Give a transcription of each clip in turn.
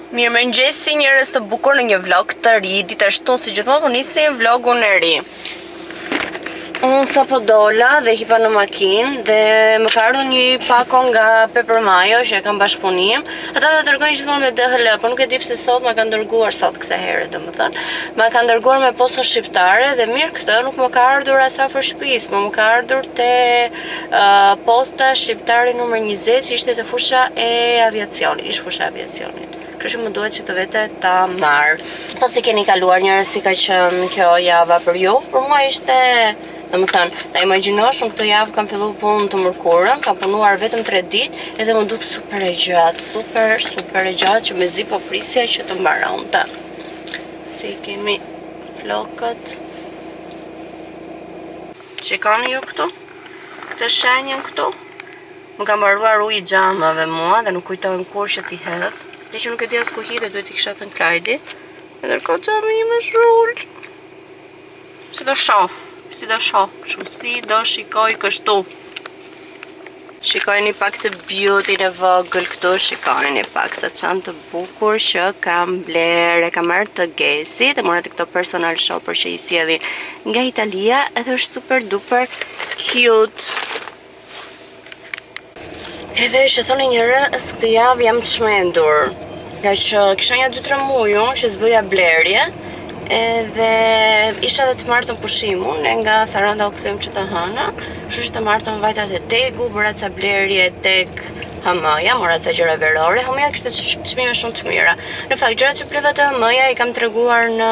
Mirëmëngjesi njerëz të bukur në një vlog të ri. Ditë ashtu si gjithmonë po nisim vlogun e ri. Unë sapo dola dhe hipa në makinë dhe më ka ardhur një pako nga Pepper Mayo që e kam bashkëpunim. Ata ta dërgojnë gjithmonë me DHL, po nuk e di pse sot më kanë dërguar sot kësaj herë, domethënë. Më kanë dërguar me postën shqiptare dhe mirë këtë nuk më ka ardhur as afër shtëpisë, po më ka ardhur te posta shqiptare numër 20 që ishte te fusha e aviacionit, ishte fusha e aviacionit. Kështu që më duhet që të vete ta marr. Po si keni kaluar njerëz, si ka qenë kjo java për ju? Për mua ishte, domethënë, ta imagjinosh, unë këtë javë kam filluar punën të mërkurën, kam punuar vetëm 3 ditë, edhe më duk super e gjatë, super e gjatë që mezi po prisja që të mbaronte. Si kemi flokët. Shikoni ju këtu? Këtë shenjën këtu? Më ka mbaruar uji i xhamave mua dhe nuk kujtojmë kur që t'i hedh. Dhe që nuk e di as ku hidhe, duhet t'i kisha të në kajdi. E ndërkohë xhami im është rull. Si do shoh, kështu, si do shikoj kështu. Shikojni pak të beauty në vogël këtu, shikojni pak sa çantë të bukur që kam bler, e kam marrë të Gesi, dhe mora të këto personal shopper që i sjelli nga Italia, edhe është super duper cute. Edhe që thoni njerëz, këtë javë jam të shmendur, nga që kisha një 2-3 muaj unë që s'bëja blerje, edhe isha dhe të martën pushimun, nga Saranda u kthym që të hëna, kështu që të martën vajta te Tegu, bëra ca blerje tek HM-ja, mora ca gjëra verore. HM-ja kishte çmime shumë të mira. Në fakt gjërat që pleva te HM-ja i kam treguar në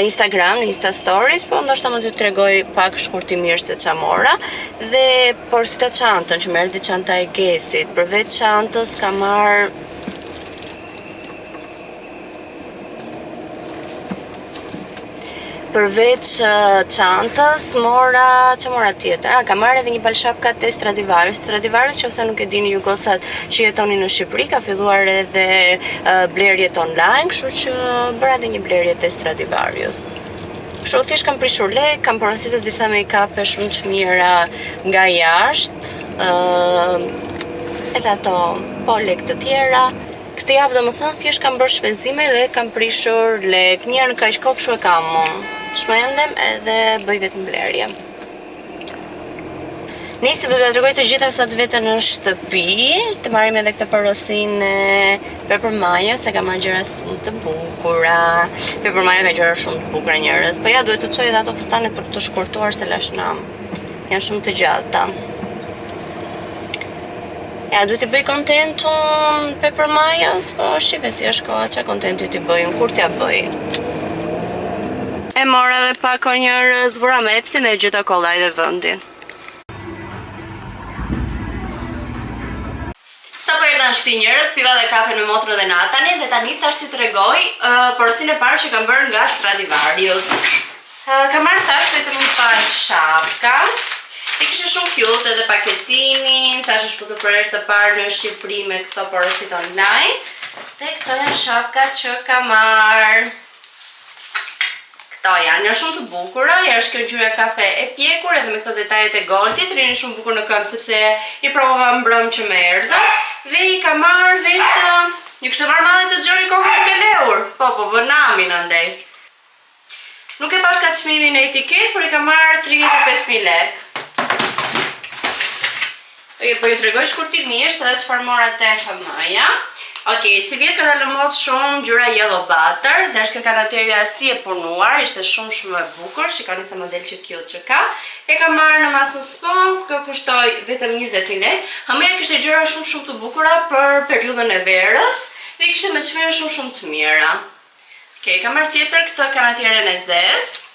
Instagram, në Insta Stories, po ndoshta më t'ju tregoj pak shkurtimisht se ç'a mora. Dhe por si të çantën që më erdhi çanta e Gesit, përveç çantës kam marr përveç çantës, që mora tjetër? Kam marrë edhe një balshapka te Stradivarius. Stradivarius, që ose nuk e dini ju gocat që jetoni në Shqipëri, ka filluar edhe blerjet online, kështu që bëra edhe një blerje te Stradivarius. Kështu thjesht kam prishur lek, kam porositur disa make-up-e shumë të mira nga jashtë, edhe ato po lek të tjera. Këtë javë domethënë thjesht kam bërë shpenzime dhe kam prishur lek. Njërë në kaq kohë kështu e kam unë. Shmendem edhe bëj vetëm blerje. Nisi do t'ja tregoj të gjitha sa të vete në shtëpi, të marrim edhe këtë porosinë e Pepper Mayo, se ka marrë gjëra shumë të bukura. Pepper Mayo ka gjëra shumë të bukura njerëz. Po ja duhet të çoj edhe ato fustanet për të shkurtuar se lashnam. Janë shumë të gjata. Ja, duhet t'i bëj kontentun Pepper Mayos, po shive si është koha që kontenti t'i bëj, kur t'ja bëj. E mora dhe pako njerëz, vura me epsin dhe gjitha kollaj dhe vëndin. Sa për erdha në shtëpi njerëz, piva dhe kafe me motrën dhe Natani, dhe tani tash t'ju tregoj porosinë e parë që kam bërë nga Stradivarius. Kam marrë tash vetëm një parë shapka. I kishte shumë cute edhe paketimin, tash është futur për herë të parë në Shqipëri me këto porosit online. Dhe këto janë shapkat që kam marrë. Këto janë shumë të bukura, është kjo ngjyra kafe e pjekur edhe me këto detajet e goldit, rini shumë bukur në këmbë sepse i provova mbrëm që më erdha. Dhe i kam marrë vetëm, ju kishte marrë madhe të gjëri kokën me leur. Po, namin andej. Nuk e pas ka çmimin e etiket, por i kam marrë 35.000 lekë. Po ju tregoj shkurtimisht edhe çfarë mora te HM-ja. Okej, si vjet ka dalë mod shumë ngjyra yellow butter, dhe është kjo kanaterja si e punuar, ishte shumë e bukur, shikoni sa model që cute që ka. E kam marrë në masën small, kjo kushtoi vetëm 20.000 lekë. HM-ja kishte gjëra shumë të bukura për periudhën e verës, dhe kishte me çmime shumë të mira. Okej, kam marrë tjetër këtë kanatierën e zezë.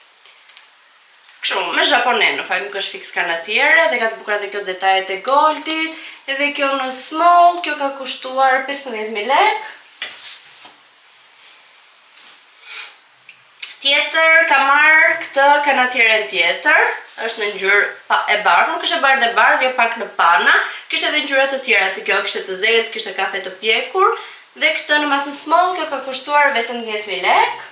Kështu, me japonen, në fakt nuk është fix kanatiere, dhe ka të bukura dhe kjo detajet e goldit, edhe kjo në small, kjo ka kushtuar 15.000 lekë. Tjetër, ka marrë këtë kanatieren tjetër, është në ngjyrë e bardhë, nuk është e bardhë e bardhë, jo pak në pana, kishte edhe ngjyra të tjera, si kjo kishte të zezë, kishte kafe të pjekur, dhe këtë në masën small, kjo ka kushtuar vetëm 10.000 lekë.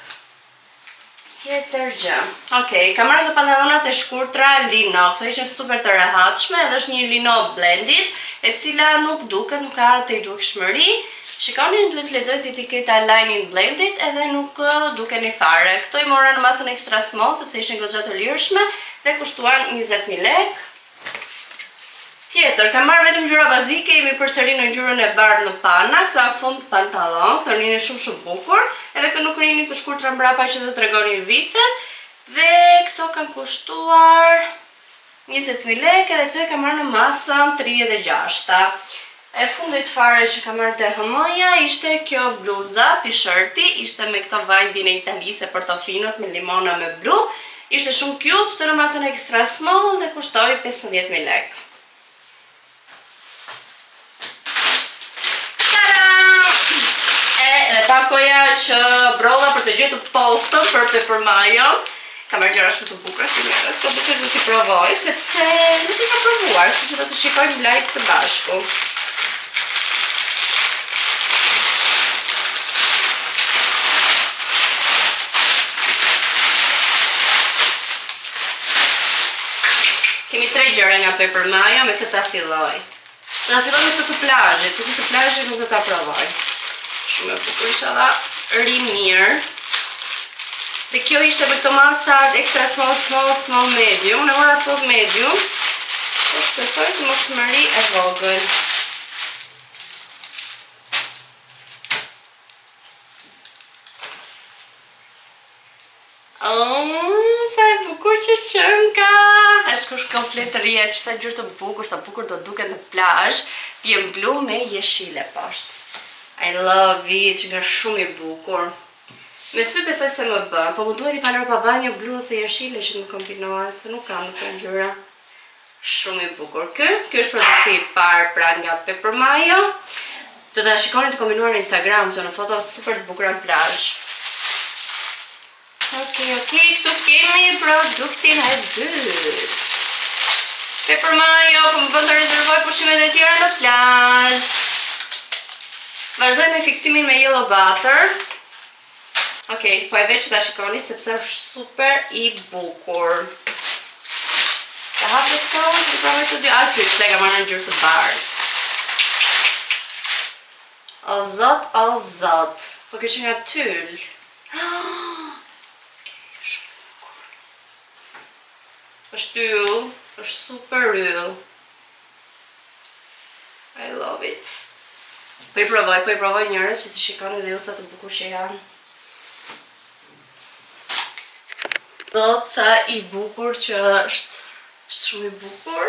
Tjetër gjë. Okej, kam marrë të pantalonat e shkurtra lino, këto ishin super të rehatshme, edhe është një lino blended, e cila nuk duket, nuk ka të i dukshmëri, Shikoni, duhet të lexojt etiketa Line & Blended edhe nuk dukeni fare. Këto i mora në masën extra small sepse ishin goxha të lirshme dhe kushtuan 20.000 lek. Tjetër, kam marrë vetëm ngjyra bazike, jemi përsëri në ngjyrën e bardhë në pana, këto a fund pantallon, këto rini shumë bukur, edhe këto nuk rini të shkurtra mbrapa që të tregonin vitet, dhe këto kanë kushtuar 20.000 lek, edhe këto e kam marrë në masën 36. E fundit fare që kam marrë te HM-ja ishte kjo bluza, t-shirti, ishte me këto vibe-in e italise Portofinos me limona me blu, ishte shumë cute, të në masën extra small dhe kushtoi 15.000 lek. Edhe pakoja që brolla për të gjetur postën për Pepper Mayo. Kam marrë gjëra shumë të bukura që njerëz, po besoj do t'i provoj sepse nuk i kam provuar, kështu që do të shikojmë live së bashku. Kemi 3 gjëra nga Pepper Mayo, me këtë filloj. Do ta filloj me këtë të plazhit, se këtë të plazhit nuk do ta provoj. Shumë e bukur, inshallah ri mirë. Se kjo ishte me këto masat extra small, medium. Unë mora small medium. Po shpresoj të mos më ri e vogël. Sa e bukur që qënka! Është kush komplet rria, që sa gjyrë të bukur, sa bukur do duke në plazh, vjen blu me jeshile poshtë. I love it, që nga shumë i bukur. Me sy besoj se më bën, po më duhet i palor pa banjo blu ose jeshile që më kombinohet, se nuk kam të ngjyra. Shumë i bukur. Ky është produkti i parë pra nga Pepper Mayo. Do ta shikoni të kombinuar në Instagram, të në foto super të bukura në plazh. Ok, këtu kemi produktin e dytë. Pepper Mayo, po më bën të rezervoj pushimet e tjera në plazh. Vazhdoj me fiksimin me yellow butter. Ok, po e veç që ta shikoni sepse është super i bukur. Ta hapë këto, të provoj të dy. Ky është lega marrë në ngjyrë të bardhë. O zot. Po kjo që nga tyll. Është yll, është super yll. I love it. Po i provoj njërës që të shikoni dhe ju sa të bukur që janë. Zot sa i bukur që është shumë i bukur.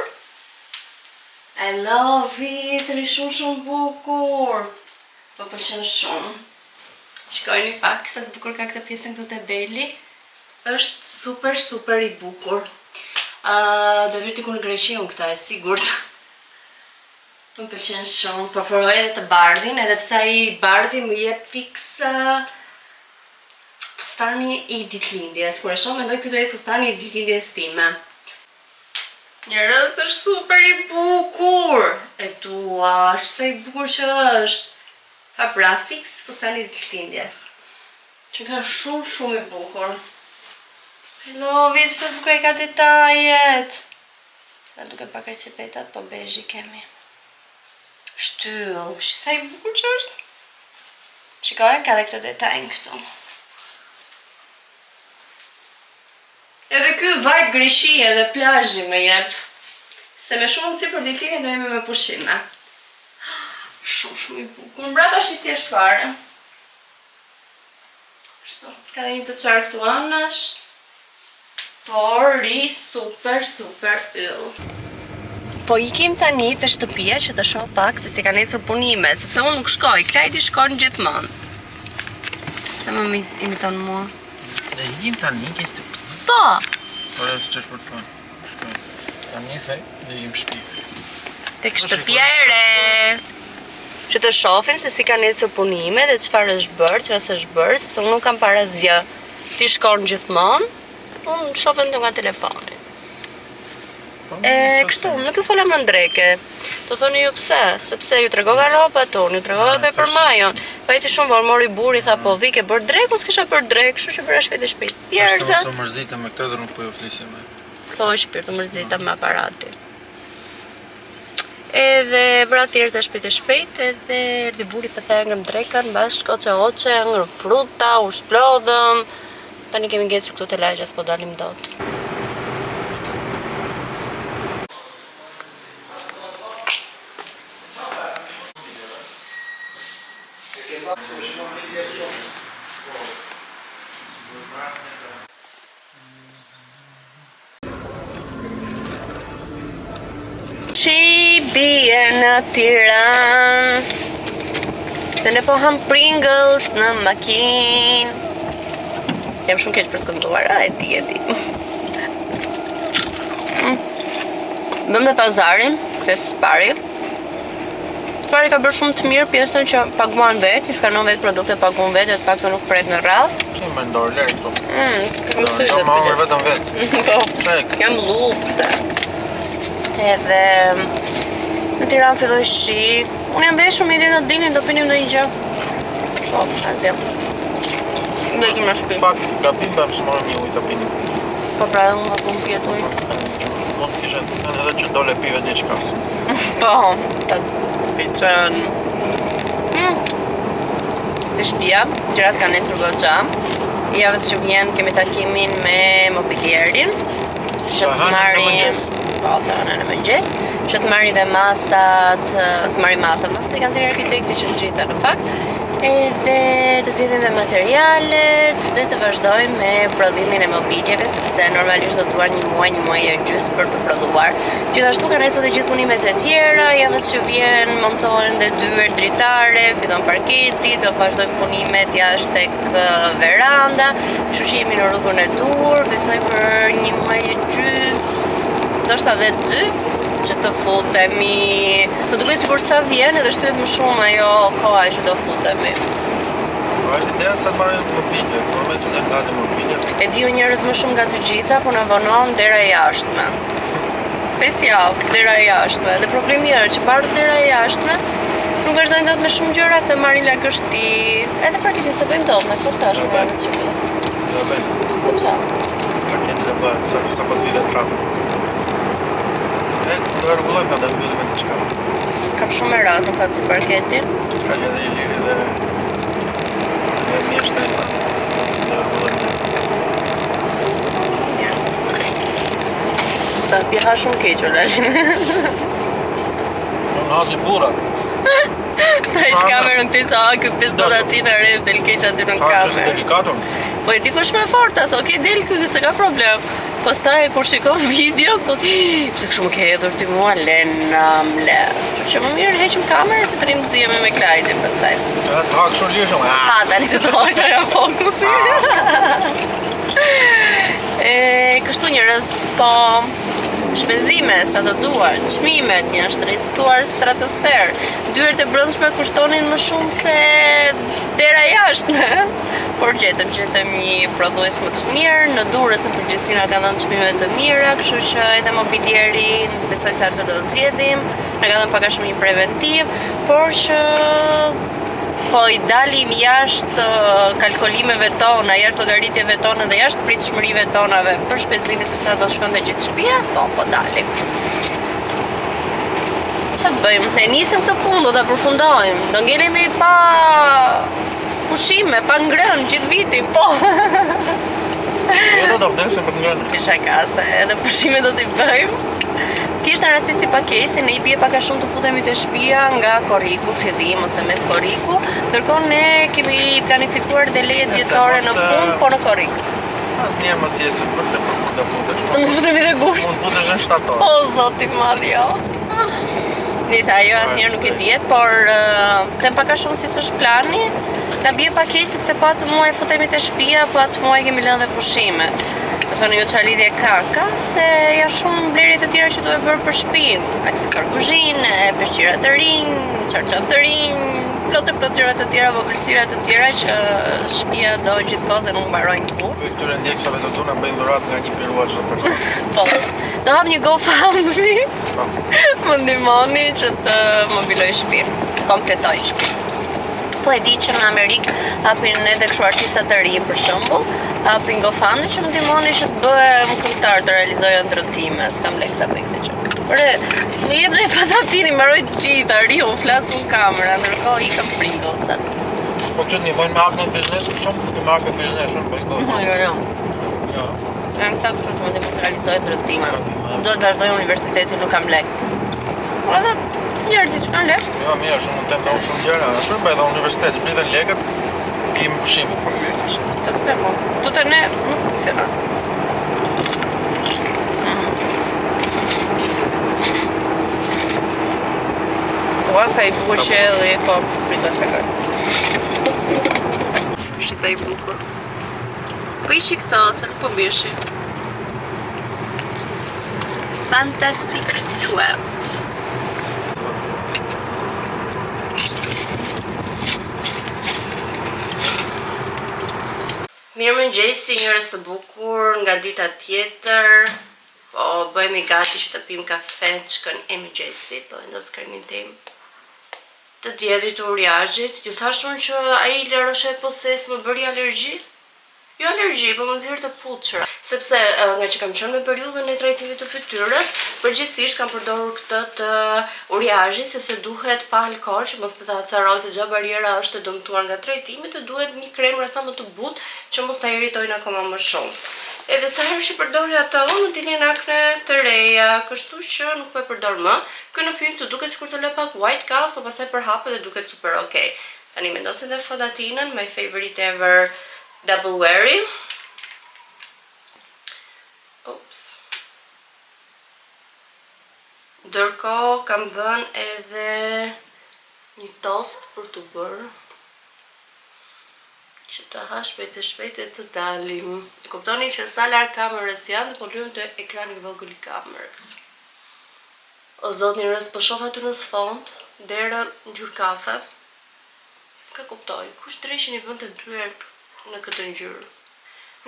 I love it, ri shumë bukur. Po pëlqen shumë. Shikojni pak sa të bukur ka këtë pjesën këtu te beli. Është super i bukur. Do vërti ku në Greqi unë këta e sigurt. Më pëlqen shumë, po provoj edhe të bardhin, edhe pse ai bardhi më jep fiks fustani i ditëlindjes. Kur e shoh mendoj ky do jetë fustani i ditëlindjes time. Njerëz, është super i bukur. E dua, është sa i bukur që është. Ka pra fiks fustani i ditëlindjes. Që ka shumë i bukur. I love it, sa bukur e ka detajet. Na duke pak recipetat, po bezhi kemi. Shtyll, sa i bukur që është. Shikoj, ka dhe këtë detajn këtu. Edhe ky vibe Greqie dhe plazhi më jep. Se me shumë mundësi për ditëlindje do jemi me pushime. Shumë i bukur. Mbrapa është i thjeshtë fare. Kështu, ka dhe një të qarë këtu anash. Por ri super yll. Po ikim tani te shtëpia që të shoh pak se si kanë ecur punimet, sepse unë nuk shkoj, Klajdi shkon gjithmonë. Pse më imiton mua? Dhe ikim tani ke shtëpi. Po. Po e ç'është për të fal. Tani thaj dhe ikim shtëpi. Tek shtëpia e re. Që të shohin se si kanë ecur punimet dhe çfarë është bërë, çfarë s'është bërë, sepse unë nuk kam para asgjë. Ti shkon gjithmonë. Unë shohem nga telefoni. Kështu, nuk ju fola më ndreke. Të thoni ju pse, sepse ju tregova rrobat tonë, ju tregova Pepper Mayon. Pa jeti shumë vor mori buri, tha po vi ke bërë drek, unë s'kisha bërë drek, kështu që bëra shpejt e shpejt. Jerza. Ashtu mërzita me këtë dhe nuk po ju flisje me. Po, shpirtu mërzita me aparatin. Edhe bëra thjesht shpejt e shpejt, edhe erdhi buri pastaj ngrëm drekën, mbas shkoçe hoçe, ngrëm fruta, u shplodhëm. Tani kemi ngecur këtu te lagja, s'po dalim dot. Shi bie në Tiranë, dhe ne po ham Pringles në makinë. Jam shumë keq për të kënduar, e di. Bëm në pazarin, këtë Spari. Spari ka bërë shumë të mirë pjesën që paguan vetë, i skanon vetë produkte, paguan vetë, të pak të nuk prek në radhë. Si më ndorë lërë këtu. Kam syze të marrë vetëm vetë. Po, jam lukste. Edhe në Tiranë filloi shi. Unë jam veshur me idenë të dilin, do pinim ndonjë gjë. Po, asgjë. Do ikim në shtëpi. Fakt, gabim bëm së morëm një ujë të pinim. Po pra, unë më pun pjet ujë. Mund të kishe edhe që dole pive diçka. Po, të piqën. Të shtëpia, gjërat kanë ecur goxha. Javës që vjen kemi takimin me mobilierin. Që të marrim, po të hënën e mëngjes, që të marri dhe masat, masat i kanë zirë arkitekti që të gjitha në fakt, edhe të zgjidhin dhe materialet, dhe të vazhdojmë me prodhimin e mobiljeve, sepse normalisht do të duar një muaj e gjys për të prodhuar. Gjithashtu kanë ecur dhe gjithë punimet e tjera, javës që vjen montohen dhe dyert dritare, fillon parketi, do vazhdojmë punimet jashtë tek veranda, kështu që jemi në rrugën e dur, besoj për një muaj e gjys, ndoshta edhe 2, që të futemi. Më duket sikur sa vjen edhe shtyhet më shumë ajo koha që do futemi. Po është ideja sa të marrim mobilje, por me që ne gati mobilje. E di unë njerëz më shumë nga të gjitha, po na vonon dera e jashtme. 5 javë dera e jashtme. Dhe problemi është që parë dera e jashtme nuk vazhdojnë dot me shumë gjëra se marrin lagështi. Edhe parketin se bëjmë dot, na këto tash më në shtëpi. Do bëjmë. Po çfarë? Parketin e bëjmë, sa po të vide trapë. Do e rregullojmë ta dhe mbyllim me diçka. Kam shumë merak në fakt për parketin. Ka edhe i liri dhe mjeshtë e sa. Do e rregullojmë. Sa ti ha shumë keq Olalin. Unë hazi burat. Ta ish kamerën ti sa ha këtë pes bota ti në rreth del keq aty në Ka që është kamerë. delikatun. Po e di kush me fortas, okej del këtë se ka problem. Pastaj kur shikon video, thot, pse kështu më ke hedhur ti mua Lena, që më mirë heqim kamerën se të rinë të zihemi me Klajtin pastaj. Edhe të hakë shumë lirëshëm. Tani se të hoqa ja fokusi. Kështu njerëz, po shpenzime sa të duar, çmimet janë shtrejtuar stratosferë. Dyert e brendshme kushtonin më shumë se dera jashtme. Por gjetëm një prodhues më të mirë, në Durrës në përgjithësi na kanë dhënë çmime të mira, kështu që edhe mobilierin besoj se atë do zgjedhim. Na kanë dhënë pak a shumë një preventiv, por që po i dalim jashtë kalkulimeve tona, jashtë llogaritjeve tona dhe jashtë pritshmërive tonave për shpenzimin se sa do shkonte gjithë shtëpia, po dalim. Çfarë të bëjmë? Ne nisim këtë punë, do ta përfundojmë. Do ngelemi pa pushime, pa ngrënë gjithë vitin, po. Jo do të vdesim për ngrënë. Kisha kase, edhe pushime do t'i bëjmë. Thjesht në rastin si pakesë, ne i bie pak a shumë të futemi te shtëpia nga korriku, fillim ose mes korriku, ndërkohë ne kemi planifikuar dhe lejet dietore në punë, po në korrik. Asnjëherë mos jesim përse për kur të futesh. Të mos futemi dhe gusht. Mund futesh në shtator. O zoti i madh, jo. Nisa, ajo asnjëherë nuk e diet, por them pak a shumë siç është plani. Na bie pakesë sepse po atë muaj futemi te shtëpia, po atë muaj kemi lënë dhe pushime. Të thonë jo çfarë lidhje ka se janë shumë mbledhje të tjera që duhet bërë për shtëpinë, aksesor kuzhine, peshqira të rinj, çarçaf të rinj, plot gjëra të tjera, vogëlësira të tjera që shtëpia do gjithkohë dhe nuk mbarojnë kurrë. Këtyre ndjeksave të tona bëjnë dhuratë nga një pirua çdo person. Po. Do hap një GoFundMe. Po. Më ndihmoni që të mobiloj shtëpinë, të kompletoj shtëpinë. Po e di që në Amerikë hapin edhe kështu artista të rinj për shembull, hapin GoFundMe që më ndihmoni që të bëhem këngëtar, të realizoj ndërtime, s'kam lekë ta bëj këtë gjë. Ore, më jep dhe patatini, mbaroj të gjitha, riu, flas në kamera, ndërkohë i kam Pringlesat. Po që një bojnë me hapë në biznes, shumë të marrë në biznes, shumë bëjnë. Jo. Jo. Janë këta kështu që më dhe më të realizohet drejtima. Do të vazhdoj universitetin, nuk kam lek. Po edhe, njerëzit që kanë lek. Jo, mirë, shumë mund të më shumë gjëra. Shumë bëjë dhe universiteti, bëjë dhe lekët, kemi pushimin për pyetës. Të të po. Tu të ne, nuk funksionon. Ua sa i buqe dhe po, pritë të tregoj. Ishtë sa i bukur. Po ishi këto, se nuk po bishi. Fantastik que. Mirë mëngjesi, njerëz të bukur, nga dita tjetër. Po, bëhemi gati që të pim kafe të shkën e mëngjesit, po vendos kremin tim. Të djedhit të uriazhit, ju thashun që ai lërëshe poses më bëri alergji? Jo alergji, po më nxjerr të puçra, sepse nga që kam qenë me periudhën e trajtimit të fytyrës, përgjithsisht kam përdorur këtë të uriazhit sepse duhet pa alkool, që mos të ta acaroj se gjë bariera është e dëmtuar nga trajtimi, të duhet një kremë sa më të butë që mos ta irritojnë akoma më shumë. Edhe sa herë që përdori ato, më dilin akne të reja, kështu që nuk po e përdor më. Ky në fillim të duket sikur të lë pak white cast, por pastaj përhapet dhe duket super okay. Tani mendos edhe fodatinën, my favorite ever double berry. Oops. Ndërkohë kam vënë edhe një tost për të bërë që të ha shpejt e të dalim. E kuptoni që sa larg kamerës janë, po luajm te ekrani i vogël i kamerës. O zot njerëz, po shoh aty në sfond, derën ngjyrë kafe. Ka kuptoj, kush dreshin i bën të dyert në këtë ngjyrë?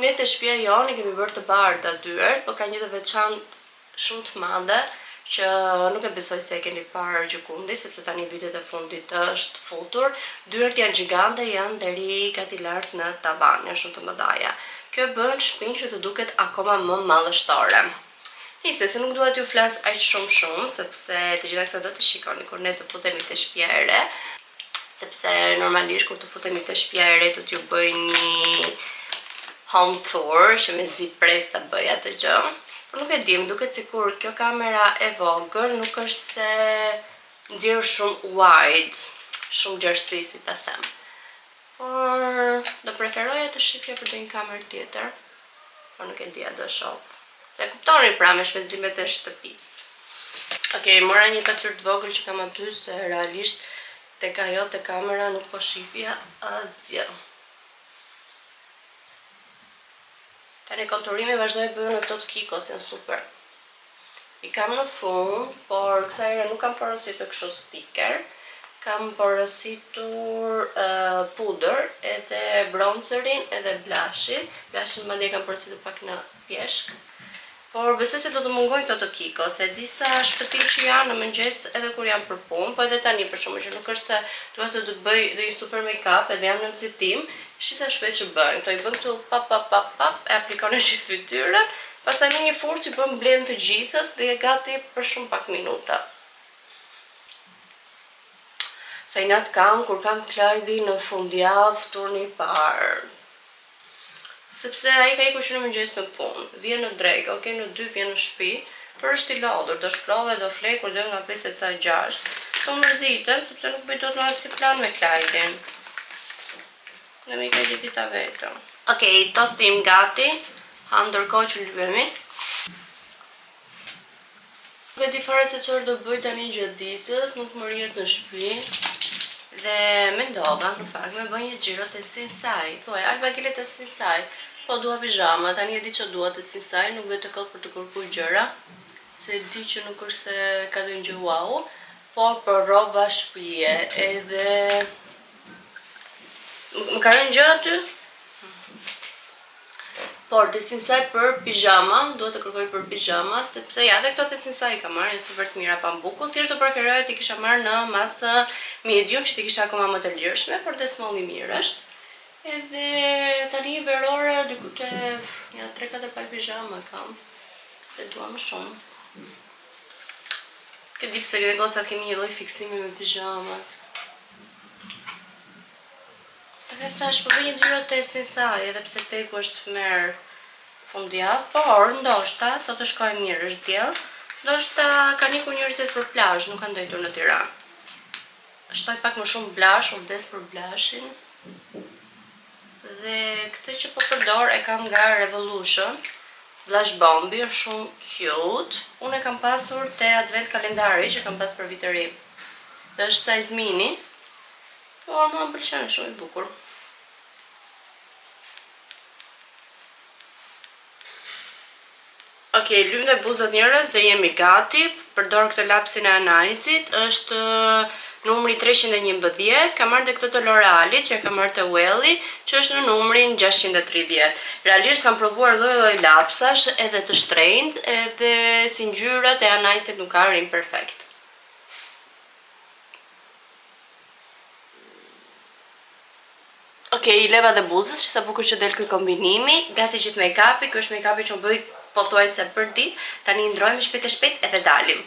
Ne te shtëpia jonë i kemi bërë të bardha dyert, po ka një të veçantë shumë të madhe që nuk e besoj se e keni parë Gjukundi, sepse tani vitet e fundit është futur. Dyert janë gjigante, janë deri gati lart në tavan, janë shumë të mëdhaja. Kjo bën shtëpinë që të duket akoma më madhështore. Nice, se nuk dua t'ju flas aq shumë, sepse të gjitha këto do të shikoni kur ne të futemi te shtëpia e re, sepse normalisht kur të futemi te shtëpia e re do t'ju bëj një home tour, që me zi pres ta bëj atë gjë. Por nuk e di, më duket sikur kjo kamera e vogël nuk është se nxjerr shumë wide, shumë gjerësi si ta them. Por do preferoja të shifja për një kamerë tjetër, por nuk e di, do shoh. Se kuptoni pra me shpenzimet e shtëpisë. Okej, mora një pasur të vogël që kam aty, se realisht tek ajo te kamera nuk po shifja asgjë. Tani konturimi vazhdoj bëju në tot Kikos, janë super. I kam në fund, por kësaj herë nuk kam porositur kështu sticker. Kam porositur pudër, edhe bronzerin, edhe blushin. Blushin madje kam porositur pak në pjeshk. Por besoj se do të mungojnë këto të Kikos, e disa shpëtim që janë në mëngjes edhe kur jam për punë, po edhe tani për shkakun që nuk është se dua të bëj një super make-up, edhe jam në nxitim, shisa shpejt që bëjnë. Këto i bën këtu pap, e aplikon në gjithë fytyrën, pastaj në një furçë i bën blend të gjithës dhe e gati për shumë pak minuta. Sa i natë kam, kur kam Klajdi në fundjavë, turni i parë. Sepse ai ka ikur që në mëngjes në punë, vjen në drekë, okay, në 2 vjen në shtëpi, por është i lodhur, do shprodhe, do flej, kur del nga 5 ca 6. Po mërzitem, sepse nuk bëj dot asnjë plan me Klajdin. Në mi ka dita vetëm. Okej, tosti im gati, ha ndërkohë që lyhemi. Nuk e di fare se çfarë do bëj tani gjatë ditës, nuk më rrihet në shtëpi. Dhe mendova, në fakt, me bëj një xhiro te Sinsai. Thuaj, Alba Gile te Sinsai. Po dua pijama, tani e di që dua te Sinsai, nuk vetë kot për të kërkuar gjëra. Se di që nuk është se ka ndonjë gjë wow, por për rroba shtëpie, edhe më ka rënë gjë aty. Por te Sinsai për pijama, duhet të kërkoj për pijama, sepse ja dhe këto te Sinsai ka marrë, janë super të mira pambukull, thjesht do preferoja të kisha marrë në masë medium, që të kisha akoma më të lirshme, por dhe small i mirë është. Edhe tani verore, diku te 3-4 palë pijama kam, dhe dua më shumë. E di pse këtë gocat kemi një lloj fiksimi me pijamat. Edhe thash, po bëj një xhiro testi saj, edhe pse teku është merr fundjavë, por ndoshta sot të shkoj mirë, është diell. Ndoshta kanë ikur njerëzit për plazh, nuk kanë ndajtur në Tiranë. Shtoj pak më shumë blash, u vdes për blashin. Dhe këtë që po përdor e kam nga Revolution. Blush Bombi është shumë cute. Unë e kam pasur te advent kalendari që kam pas për vit të ri. Dhe është size mini. Por mua më pëlqen, shumë i bukur. Okej, lym dhe buzët njerëz dhe jemi gati. Përdor këtë lapsin e Anaisit, është numri 311, kam marrë dhe këtë të L'Orealit, që kam marrë të Welly, që është në numrin 630. Realisht kam provuar lloj lapsash, edhe të shtrenjtë, edhe si ngjyrat e Anaisit nuk ka rim perfekt. Okej, i leva dhe buzës, që sa bukur që del ky kombinimi, gati gjithë make-upi, ky është make-upi që më bëj pothuajse për ditë, tani ndrojmë shpejt e shpejt edhe dalim.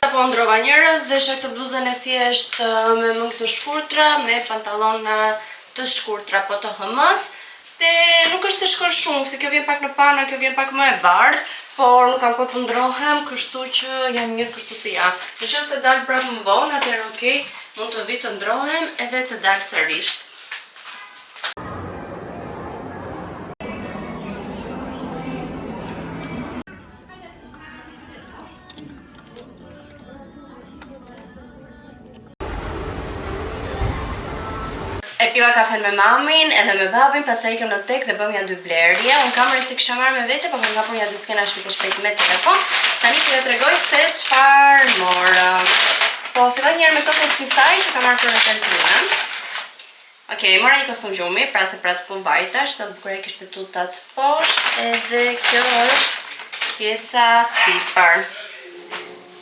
Po ndrova njerëz dhe shaq të bluzën e thjesht me mëngë të shkurtra, me pantallona të shkurtra, po të hëmës. Dhe nuk është se shkon shumë, se kjo vjen pak në pana, kjo vjen pak më e bardhë, por nuk kam kohë të ndrohem, kështu që jam mirë kështu si jam. Nëse dal prapë më vonë, atëherë okej, mund të vi të ndrohem edhe të dal sërish. E piva kafen me mamin edhe me babin, pastaj ikëm në tek dhe bëm ja 2 blerje. Unë kamerën që kisha marrë me vete, po kam kapur ja 2 skena shpejt me telefon. Tani që t'ju tregoj se çfarë mora. Po filloj njëherë me tokën si saj që kam marrë për hotel time. Okej, mora një kostum gjumi, pra se pra të pun vajtash, sa të bukur e kishte tutat poshtë, edhe kjo është pjesa sipër.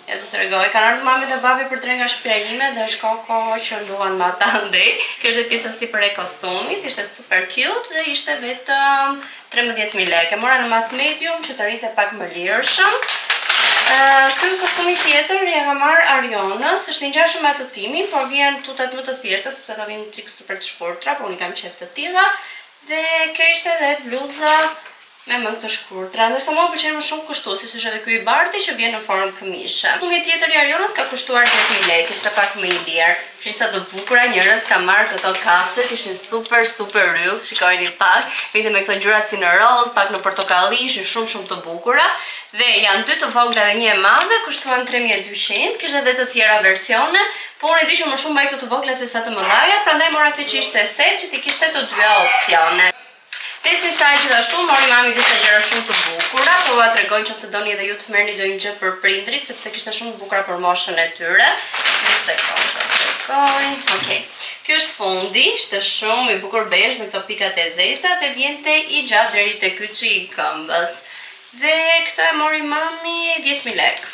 Ja të tregoj, kanë ardhur mami dhe babi për tre nga shtëpia ime dhe është koko që luan me ata ndej. Kjo është pjesa sipër e kostumit, ishte super cute dhe ishte vetëm 13.000 lekë. Mora në mas medium që të rrinte pak më lirshëm. Ky kostumi tjetër ja kam marrë Arionës, është i ngjashëm me atë timin, por vjen tutat më të thjeshta sepse do vinë çik super të shkurtra, por unë kam qef të tilla. Dhe kjo ishte edhe bluza me mëngë të shkurtra. Ndërsa mua më pëlqen më shumë kështu, si është edhe ky i bardhi që vjen në formë këmishe. Kostumi tjetër i Arionës ka kushtuar 10.000 lekë, ishte pak më i lirë. Ishte të bukura, njerëz kanë marrë këto kapset, ishin super yll, shikojeni pak. Vinte me këto ngjyra si në roz, pak në portokalli, ishin shumë të bukura. Dhe janë 2 të vogla dhe 1 e madhe, kushtuan 3.200, kishte edhe të tjera versione, por unë e di që më shumë mbaj këto të vogla se sa të mëdhaja, prandaj mora këtë që ishte set, që ti kishte të 2 opsione. Te si saj gjithashtu, mori mami disa gjëra shumë të bukura, po va tregoj nëse doni edhe ju të merrni ndonjë gjë për prindrit, sepse kishte shumë të bukura për moshën e tyre. Një sekondë, tregoj. Okej. Ky është fundi, ishte shumë i bukur bezh me këto pikat e zeza dhe vjente i gjatë deri te kyçi i këmbës. Dhe këtë e mori mami 10.000 lekë.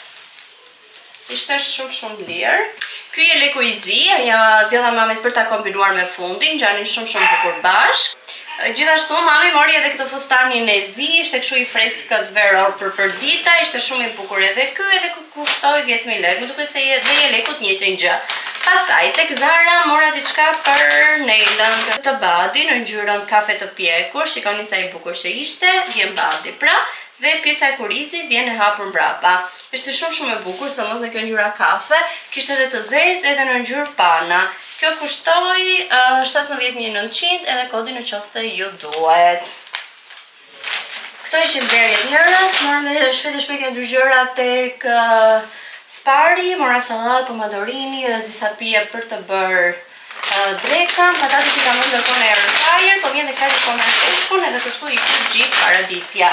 Ishte shumë lirë. Ky e leku i zi, ja zgjodha mamit për ta kombinuar me fundin, ngjanin shumë bukur bashkë. Gjithashtu mami mori edhe këtë fustanin e zi, ishte kështu i freskët veror për dita, ishte shumë i bukur edhe ky, edhe kushtoi 10.000 lekë, më duket se dhe i lekut njëjtën gjë. Pastaj tek Zara mora diçka për Neilën, të badi në ngjyrën kafe të pjekur, shikoni sa i bukur që ishte, vjen badi pra, dhe pjesa e kurizit vjen e hapur mbrapa. Ishte shumë e bukur, sidomos në kjo ngjyra kafe, kishte edhe të zezë edhe në ngjyrë pana. Kjo kushtoi 17.900 edhe kodi në qofse ju duhet. Këto ishin blerjet njerëz, morëm dhe shpejt janë 2 gjëra tek Spari, mora sallat, pomodorini dhe disa pije për të bërë dreka. Patatet i kam ndërkohë në air fryer, po vjen dhe kaq në peshkun edhe kështu i gjithë paraditja.